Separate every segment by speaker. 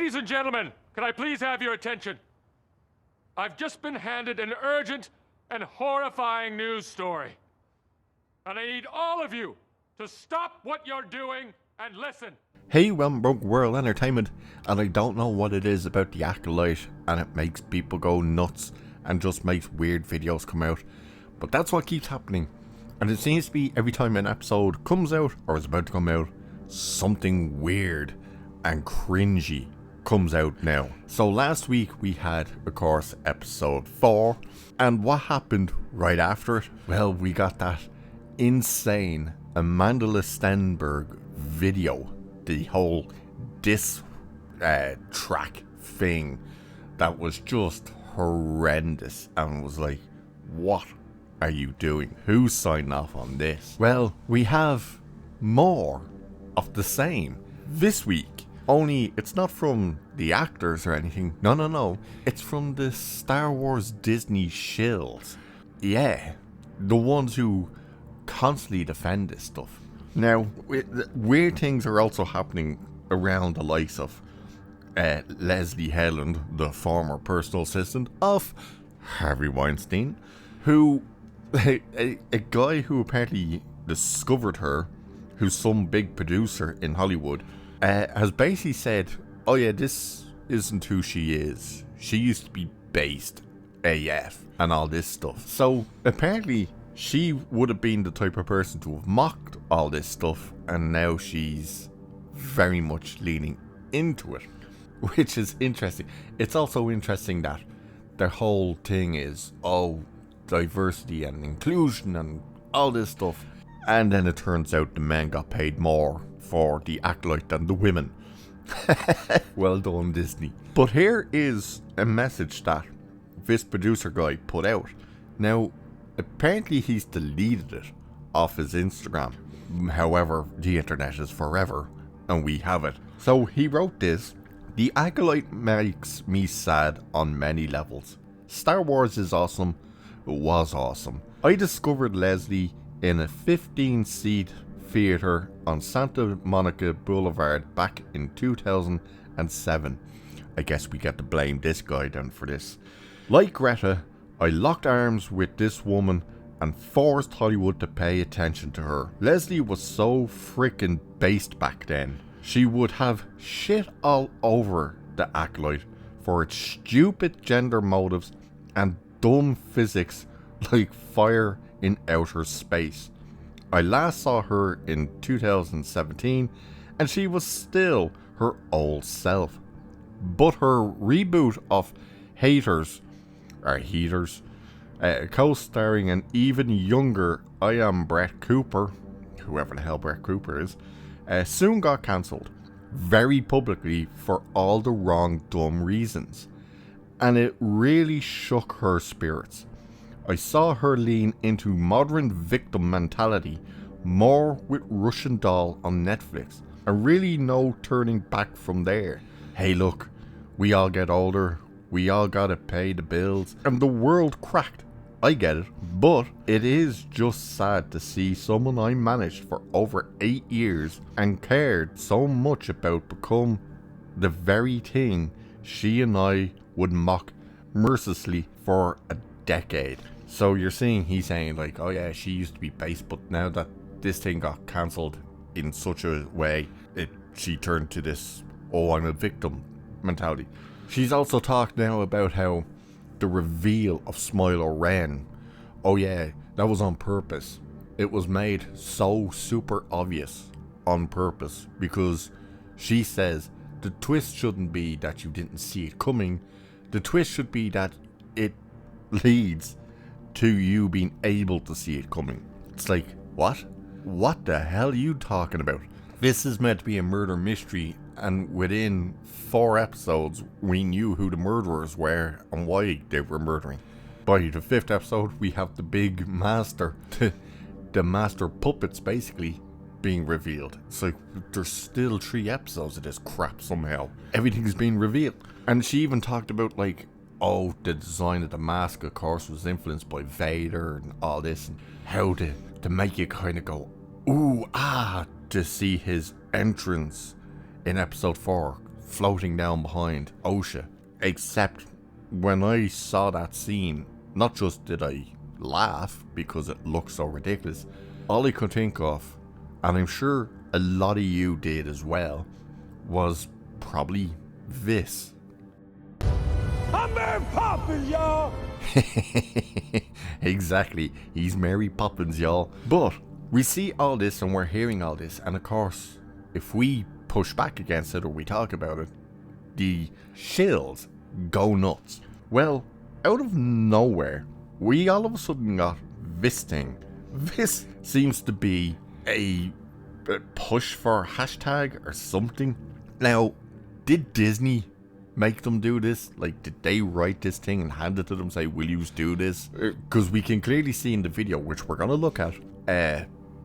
Speaker 1: Ladies and gentlemen, can I please have your attention? I've just been handed an urgent and horrifying news story. And I need all of you to stop what you're doing and listen.
Speaker 2: Hey, welcome to World Entertainment, and I don't know what it is about the Acolyte, and it makes people go nuts and just makes weird videos come out. But that's what keeps happening. And it seems to be every time an episode comes out, or is about to come out, something weird and cringy comes out now. So last week we had, of course, episode 4, and what happened right after it? Well, we got that insane Amanda Stenberg video, the whole diss track thing that was just horrendous, and was like, what are you doing? Who's signing off on this? Well, we have more of the same this week, only it's not from the actors or anything. No, it's from the Star Wars Disney Shills. Yeah, the ones who constantly defend this stuff. Now, weird things are also happening around the likes of Leslye Headland, the former personal assistant of Harvey Weinstein, who, a guy who apparently discovered her, who's some big producer in Hollywood, has basically said, oh yeah, this isn't who she is. She used to be based AF and all this stuff. So apparently she would have been the type of person to have mocked all this stuff, and now she's very much leaning into it, which is interesting. It's also interesting that their whole thing is, oh, diversity and inclusion and all this stuff, and then it turns out the men got paid more for the Acolyte than the women. Well done, Disney. But here is a message that this producer guy put out. Now, apparently he's deleted it off his Instagram. However, the internet is forever, and we have it. So he wrote this: the Acolyte makes me sad on many levels. Star Wars is awesome. It was awesome. I discovered Leslye in a 15-seat theater on Santa Monica Boulevard back in 2007. I guess we get to blame this guy then for this. Like Greta, I locked arms with this woman and forced Hollywood to pay attention to her. Leslye was so freaking based back then. She would have shit all over the Acolyte for its stupid gender motives and dumb physics like fire in outer space. I last saw her in 2017 and she was still her old self. But her reboot of Heaters, co-starring an even younger I Am Brett Cooper, whoever the hell Brett Cooper is, soon got cancelled, very publicly for all the wrong dumb reasons. And it really shook her spirits. I saw her lean into modern victim mentality more with Russian Doll on Netflix, and really no turning back from there. Hey look, we all get older, we all gotta pay the bills, and the world cracked. I get it, but it is just sad to see someone I managed for over 8 years and cared so much about become the very thing she and I would mock mercilessly for a decade. So you're seeing, he's saying like, oh yeah, she used to be based, but now that this thing got cancelled in such a way, she turned to this, oh, I'm a victim mentality. She's also talked now about how the reveal of Smiler Ren, oh yeah, that was on purpose. It was made so super obvious on purpose, because she says the twist shouldn't be that you didn't see it coming. The twist should be that it leads to you being able to see it coming. It's like, what? What the hell are you talking about? This is meant to be a murder mystery, and within 4 episodes we knew who the murderers were and why they were murdering. By the 5th episode we have the big master, the master puppets basically being revealed. It's like there's still 3 episodes of this crap somehow. Everything's being revealed. And she even talked about like, oh, the design of the mask of course was influenced by Vader and all this, and how to make you kind of go ooh ah to see his entrance in episode 4 floating down behind Osha. Except when I saw that scene, not just did I laugh because it looked so ridiculous, all I could think of, and I'm sure a lot of you did as well, was probably this.
Speaker 3: I'm Mary Poppins, y'all!
Speaker 2: Exactly, he's Mary Poppins, y'all. But we see all this and we're hearing all this, and of course, if we push back against it or we talk about it, the shills go nuts. Well, out of nowhere, we all of a sudden got this thing. This seems to be a push for hashtag or something. Now, did Disney make them do this? Like, did they write this thing and hand it to them, say, will you do this? Because we can clearly see in the video, which we're going to look at,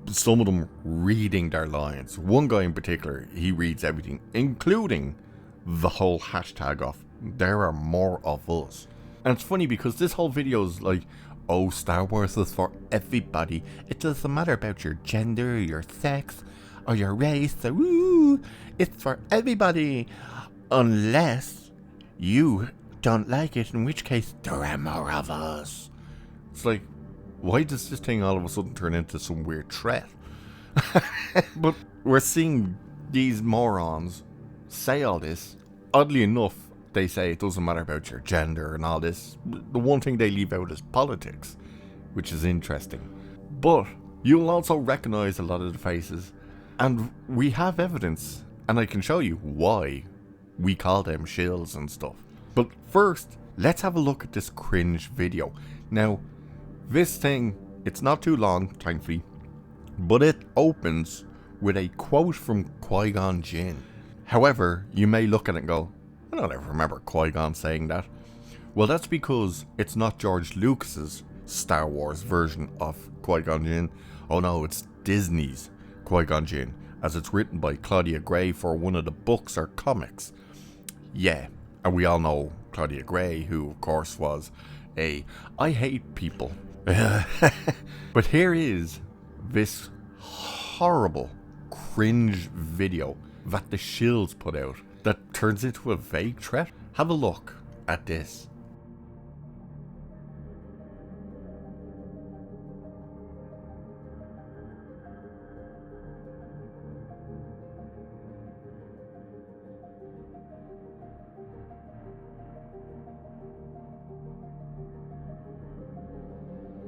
Speaker 2: some of them reading their lines. One guy in particular, he reads everything, including the whole hashtag of, there are more of us. And it's funny because this whole video is like, oh, Star Wars is for everybody. It doesn't matter about your gender, your sex, or your race. So, woo, it's for everybody. Unless you don't like it, in which case there are more of us. It's like, why does this thing all of a sudden turn into some weird threat? But we're seeing these morons say all this. Oddly enough, they say it doesn't matter about your gender and all this. The one thing they leave out is politics, which is interesting. But you'll also recognize a lot of the faces, and we have evidence, and I can show you why we call them shills and stuff. But first, let's have a look at this Cringe video. Now, this thing, it's not too long, thankfully, but it opens with a quote from Qui-Gon Jinn. However, you may look at it and go, I don't ever remember Qui-Gon saying that. Well, that's because it's not George Lucas's Star Wars version of Qui-Gon Jinn. Oh no, it's Disney's Qui-Gon Jinn, as it's written by Claudia Gray for one of the books or comics. Yeah, and we all know Claudia Gray, who of course was a I hate people. But here is this horrible cringe video that the shills put out that turns into a vague threat. Have a look at this.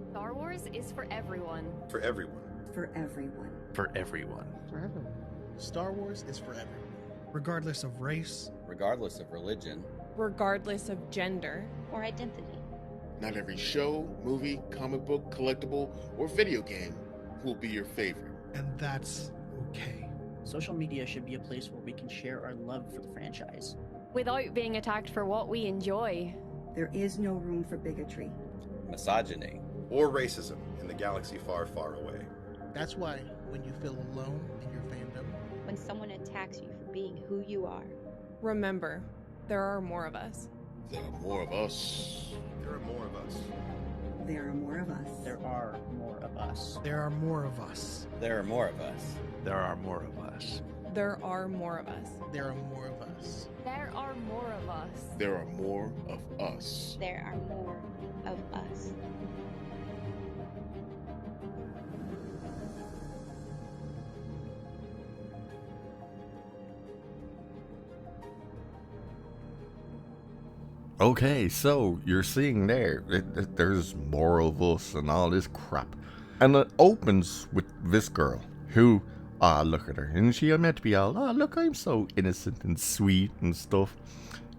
Speaker 4: Star Wars is for everyone.
Speaker 5: For everyone.
Speaker 6: For everyone.
Speaker 2: For everyone.
Speaker 7: For everyone.
Speaker 8: Star Wars is for everyone. Regardless of race.
Speaker 5: Regardless of religion.
Speaker 9: Regardless of gender.
Speaker 10: Or identity.
Speaker 11: Not every show, movie, comic book, collectible, or video game will be your favorite.
Speaker 8: And that's okay.
Speaker 7: Social media should be a place where we can share our love for the franchise.
Speaker 4: Without being attacked for what we enjoy.
Speaker 6: There is no room for bigotry.
Speaker 5: Misogyny.
Speaker 11: Or racism in the galaxy far, far away.
Speaker 8: That's why when you feel alone in your fandom,
Speaker 10: when someone attacks you for being who you are,
Speaker 9: remember, there are more of us.
Speaker 11: There are more of us.
Speaker 5: There are more of us.
Speaker 6: There are more of us.
Speaker 7: There are more of us.
Speaker 8: there are more of us.
Speaker 5: There are more of us.
Speaker 12: There are more of us.
Speaker 9: There are more of us.
Speaker 8: There are more of us.
Speaker 4: There are more of us.
Speaker 11: There are more of us.
Speaker 10: there are more of us.
Speaker 2: Okay, so you're seeing there's more of us and all this crap. And it opens with this girl who, look at her. And she meant to be all, look, I'm so innocent and sweet and stuff.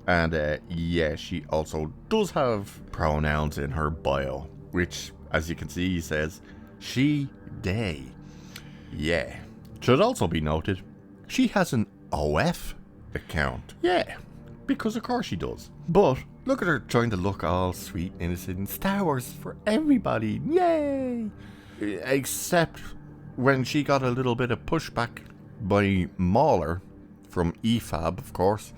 Speaker 2: And yeah, she also does have pronouns in her bio, which, as you can see, says she, they. Yeah. Should also be noted, she has an OF account. Yeah, because of course she does. But look at her trying to look all sweet, innocent. Star Wars for everybody. Yay! Except when she got a little bit of pushback by Mauler from EFAB, of course.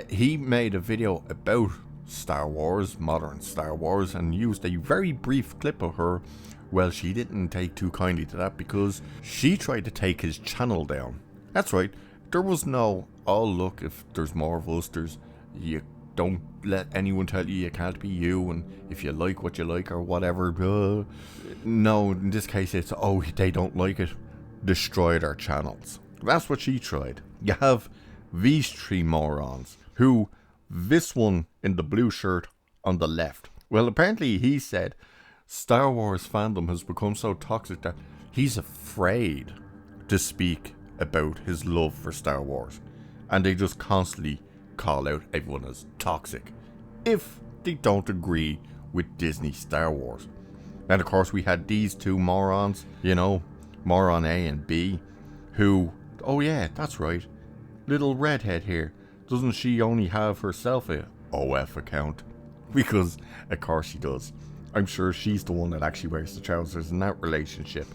Speaker 2: He made a video about Star Wars, modern Star Wars, and used a very brief clip of her. Well, she didn't take too kindly to that because she tried to take his channel down. That's right, There was no, oh look, if there's more of us, you don't let anyone tell you can't be you, and if you like what you like or whatever. No, in this case it's, oh, they don't like it, destroy their channels. That's what she tried. You have these three morons, who, this one in the blue shirt on the left, well, apparently he said Star Wars fandom has become so toxic that he's afraid to speak about his love for Star Wars, and they just constantly call out everyone as toxic if they don't agree with Disney Star Wars. And of course we had these two morons, you know, moron A and B, who, oh yeah, that's right, little redhead here, doesn't she only have herself a OF account? Because of course she does. I'm sure she's the one that actually wears the trousers in that relationship.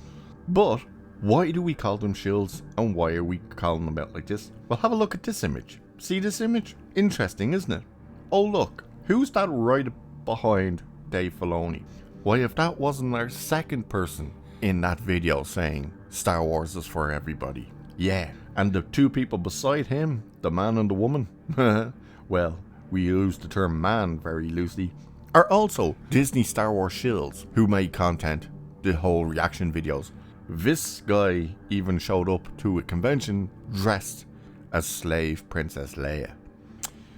Speaker 2: But why do we call them shills, and why are we calling them out like this? Well, have a look at this image. See this image? Interesting, isn't it? Oh look, who's that right behind Dave Filoni? Why, if that wasn't our second person in that video saying Star Wars is for everybody. Yeah, and the two people beside him, the man and the woman, well, we use the term man very loosely, are also Disney Star Wars shills who made content, the whole reaction videos. This guy even showed up to a convention dressed as slave Princess Leia.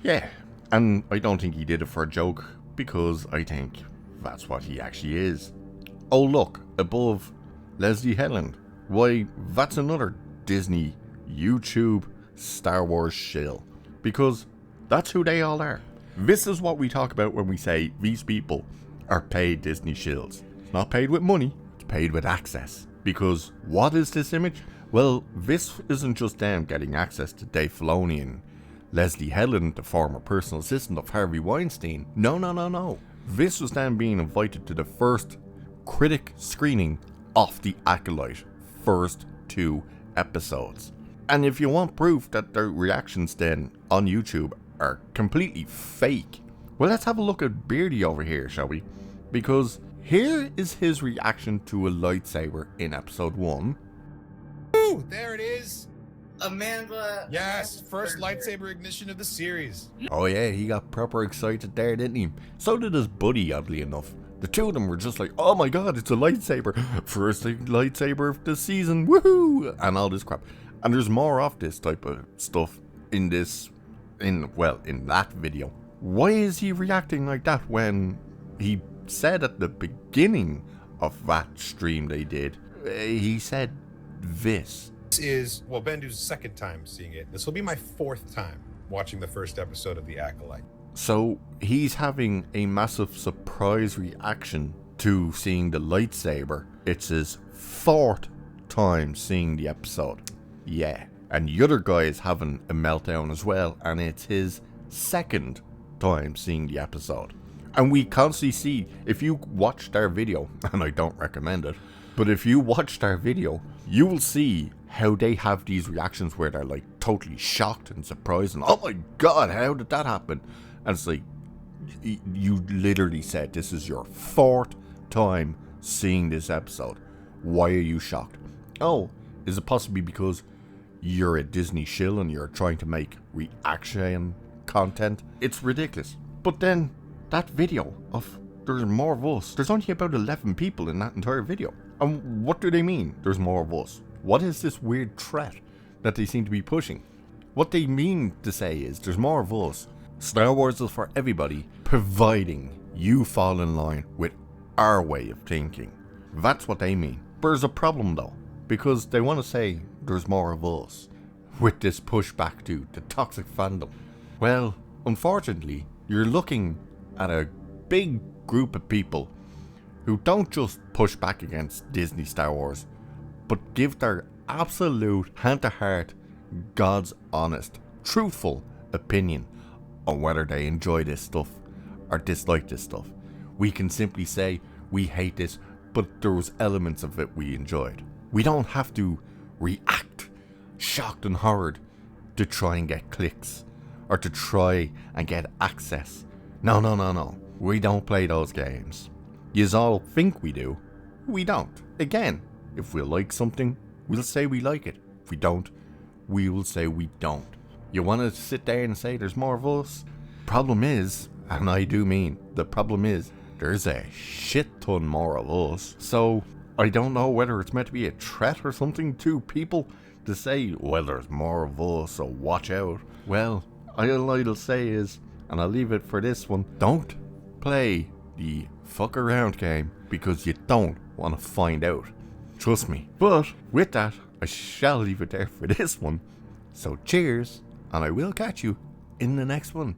Speaker 2: Yeah, and I don't think he did it for a joke, because I think that's what he actually is. Oh look, above Leslye Headland. Why, that's another Disney YouTube Star Wars shill, because that's who they all are. This is what we talk about when we say these people are paid Disney shills. It's not paid with money, it's paid with access. Because what is this image? Well, this isn't just them getting access to Dave Filoni and Leslye Headland, the former personal assistant of Harvey Weinstein. No. This was them being invited to the first critic screening of the Acolyte, first 2 episodes. And if you want proof that their reactions then on YouTube are completely fake, well, let's have a look at Beardy over here, shall we? Because here is his reaction to a lightsaber in episode 1.
Speaker 13: Ooh, there it is.
Speaker 14: Amanda.
Speaker 13: Yes, first lightsaber ignition of the series.
Speaker 2: Oh yeah, he got proper excited there, didn't he? So did his buddy, oddly enough. The two of them were just like, oh my god, it's a lightsaber. First lightsaber of the season, woohoo! And all this crap. And there's more of this type of stuff in that video. Why is he reacting like that when he said at the beginning of that stream they did, he said this.
Speaker 13: This is, well, Bendu's second time seeing it. This will be my 4th time watching the first episode of The Acolyte.
Speaker 2: So he's having a massive surprise reaction to seeing the lightsaber. It's his 4th time seeing the episode. Yeah. And the other guy is having a meltdown as well, and it's his 2nd time seeing the episode. And we constantly see, if you watched our video, and I don't recommend it, but if you watched our video, you will see how they have these reactions where they're like totally shocked and surprised and, oh my god, how did that happen? And it's like, you literally said this is your 4th time seeing this episode. Why are you shocked? Oh, is it possibly because you're a Disney shill and you're trying to make reaction content? It's ridiculous. But then, that video of there's more of us, there's only about 11 people in that entire video. And what do they mean, there's more of us? What is this weird threat that they seem to be pushing? What they mean to say is, there's more of us. Star Wars is for everybody, providing you fall in line with our way of thinking. That's what they mean. There's a problem though, because they want to say there's more of us, with this pushback to the toxic fandom. Well, unfortunately, you're looking at a big group of people who don't just push back against Disney Star Wars, but give their absolute hand-to-heart, God's honest, truthful opinion on whether they enjoy this stuff or dislike this stuff. We can simply say we hate this, but there was elements of it we enjoyed. We don't have to react shocked and horrid to try and get clicks or to try and get access. No. We don't play those games. Yous all think we do. We don't. Again, if we like something, we'll say we like it. If we don't, we will say we don't. You want to sit there and say there's more of us? Problem is, and I do mean, the problem is, there's a shit ton more of us. So, I don't know whether it's meant to be a threat or something to people to say, well, there's more of us, so watch out. Well, all I'll say is, and I'll leave it for this one, don't play the fuck around game because you don't want to find out. Trust me. But with that, I shall leave it there for this one. So cheers, and I will catch you in the next one.